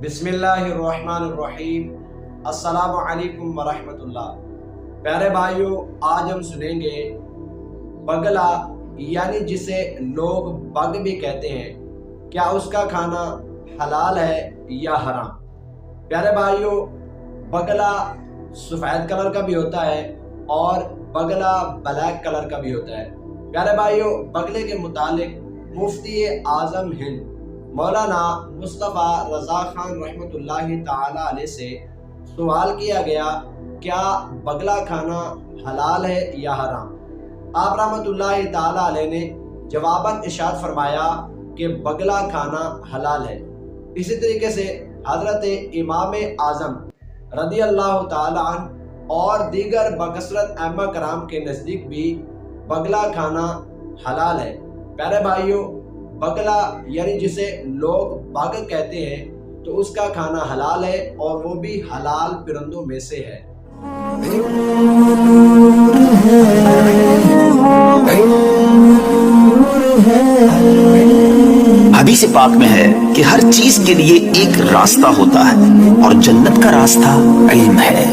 बिस्मिल्लाहिर्रहमानिर्रहीम। अस्सलामु अलैकुम वरहमतुल्लाह। प्यारे भाइयों, आज हम सुनेंगे बगला यानी जिसे लोग बग भी कहते हैं, क्या उसका खाना हलाल है या हराम। प्यारे भाइयों, बगला सफ़ेद कलर का भी होता है और बगला ब्लैक कलर का भी होता है। प्यारे भाइयों, बगले के मुतालिक मुफ्ती आज़म हिंद मौलाना मुस्तफ़ा रज़ा खान रहमतुल्लाहि ताला अलैह से सवाल किया गया, क्या बगला खाना हलाल है या हराम। आप रहमतुल्लाहि ताला अलैह ने जवाबन इरशाद फरमाया कि बगला खाना हलाल है। इसी तरीके से हज़रत इमाम आज़म रज़ी अल्लाह ताला अन्हु और दीगर बकसरत अइम्मा कराम के नज़दीक भी बगला खाना हलाल है। प्यारे भाइयों, बगला यानी जिसे लोग बग कहते हैं, तो उसका खाना हलाल है और वो भी हलाल परिंदों में से है। हदीस पाक में है कि हर चीज के लिए एक रास्ता होता है और जन्नत का रास्ता इल्म है।